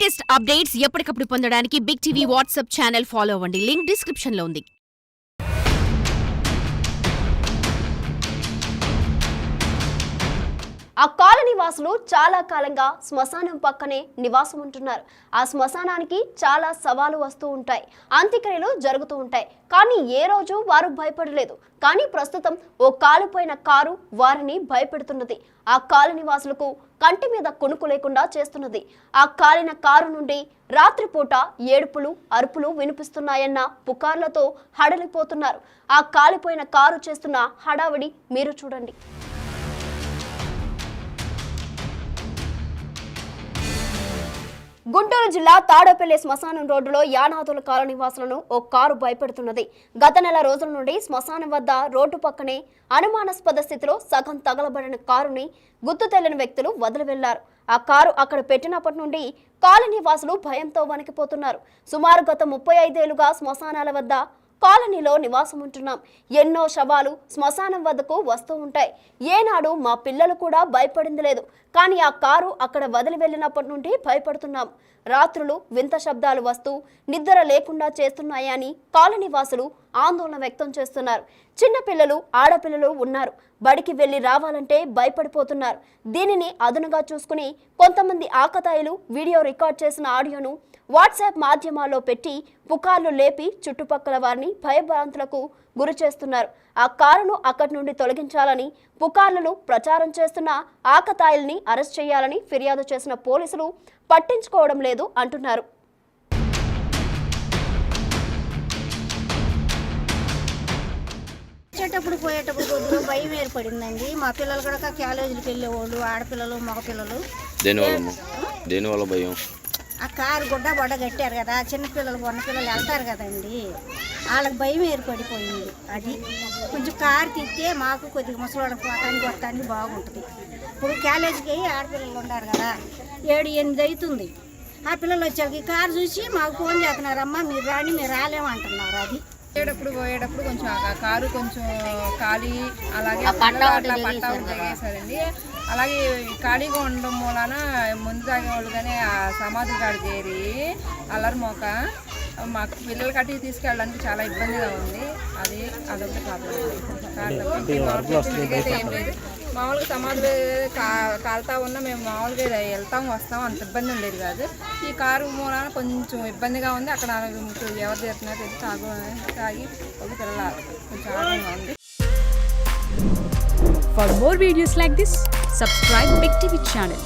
Latest updates ఎప్పటికప్పుడు పొందడానికి big TV WhatsApp channel follow అవ్వండి. లింక్ డిస్క్రిప్షన్ లో ఉంది. ఆ కాలనీ వాసులు చాలా కాలంగా శ్మశానం పక్కనే నివాసం ఉంటున్నారు. ఆ శ్మశానానికి చాలా సవాలు వస్తూ ఉంటాయి, అంత్యక్రియలు జరుగుతూ ఉంటాయి. కానీ ఏ రోజు వారు భయపడలేదు. కానీ ప్రస్తుతం ఓ కాలిపోయిన కారు వారిని భయపెడుతున్నది. ఆ కాలనీ వాసులకు కంటి మీద కునుకు లేకుండా చేస్తున్నది. ఆ కాలిన కారు నుండి రాత్రిపూట ఏడుపులు అరుపులు వినిపిస్తున్నాయన్న పుకార్లతో హడలిపోతున్నారు. ఆ కాలిపోయిన కారు చేస్తున్న హడావిడి మీరు చూడండి. గుంటూరు జిల్లా తాడేపల్లి శ్మశానం రోడ్డులో యానాదుల కాలనీ వాసులను ఓ కారు భయపెడుతున్నది. గత నెల రోజుల నుండి శ్మశానం వద్ద రోడ్డు పక్కనే అనుమానాస్పద స్థితిలో సగం తగలబడిన కారుని గుర్తు తెలియని వ్యక్తులు వదిలి వెళ్లారు. ఆ కారు అక్కడ పెట్టినప్పటి నుండి కాలనీ వాసులు భయంతో వణికిపోతున్నారు. సుమారు గత 35 ఏళ్లుగా శ్మశానాల వద్ద కాలనీలో నివాసం ఉంటున్నాం. ఎన్నో శవాలు శ్మశానం వద్దకు వస్తూ ఉంటాయి. ఏనాడు మా పిల్లలు కూడా భయపడింది లేదు. కానీ ఆ కారు అక్కడ వదిలి వెళ్ళినప్పటి నుండి భయపడుతున్నాం. రాత్రులు వింత శబ్దాలు వస్తూ నిద్ర లేకుండా చేస్తున్నాయని కాలనీ వాసులు ఆందోళన వ్యక్తం చేస్తున్నారు. చిన్నపిల్లలు ఆడపిల్లలు ఉన్నారు. బడికి వెళ్లి రావాలంటే భయపడిపోతున్నారు. దీనిని అదునుగా చూసుకుని కొంతమంది ఆకతాయిలు వీడియో రికార్డ్ చేసిన ఆడియోను వాట్సాప్ మాధ్యమాల్లో పెట్టి పుకార్లు లేపి చుట్టుపక్కల వారిని భయభ్రాంతులకు గురి చేస్తున్నారు. ఆ కారును అక్కడి నుండి తొలగించాలని, పుకార్లను ప్రచారం చేస్తున్న ఆకతాయిల్ని అరెస్ట్ చేయాలని ఫిర్యాదు చేసిన పోలీసులు పట్టించుకోవడం లేదు అంటున్నారు. వచ్చేటప్పుడు పోయేటప్పుడు కొద్దిగా భయం ఏర్పడిందండి. మా పిల్లలు కూడా కాలేజీకి వెళ్ళేవాళ్ళు, ఆడపిల్లలు మగపిల్లలు. దేనివల్ల భయం? ఆ కారు గుడ్డ బొడ్డ కట్టారు కదా, చిన్నపిల్లలు పిల్లలు వెళ్తారు కదండి, వాళ్ళకి భయం ఏర్పడిపోయింది. అది కొంచెం కారు తిట్టే మాకు కొద్దిగా ముసలివాళ్ళకి పోతానికి వస్తానికి బాగుంటుంది. ఇప్పుడు కాలేజీకి ఆడపిల్లలు ఉన్నారు కదా, 7-8 అవుతుంది. ఆ పిల్లలు వచ్చాక ఈ కారు చూసి మాకు ఫోన్ చేస్తున్నారమ్మా మీరు రాని, మీరు రాలేమంటున్నారు. అది పోయేటప్పుడు కొంచెం ఆ కారు కొంచెం ఖాళీ, అలాగే పట్టా తెగేసారండి. అలాగే ఖాళీగా ఉండడం మూలాన ముందు తాగేవాళ్ళు కానీ ఆ సమాధి కాడ చేరి అల్లరి మోక మాకు పిల్లలు కట్టి తీసుకెళ్ళడానికి చాలా ఇబ్బందిగా ఉంది. అదొకటి ప్రాబ్లం. ఏం లేదు, మామూలుగా సమాధులు కాలుతా ఉన్నా మేము మామూలుగా వెళ్తాం వస్తాం, అంత ఇబ్బంది ఉండేది కాదు. ఈ కారు మూలాన కొంచెం ఇబ్బందిగా ఉంది. అక్కడ ఎవరు చేస్తున్నారు తాగి ఒక పిల్లల కొంచెం ఆనందంగా ఉంది. For more videos like this, subscribe Big TV channel.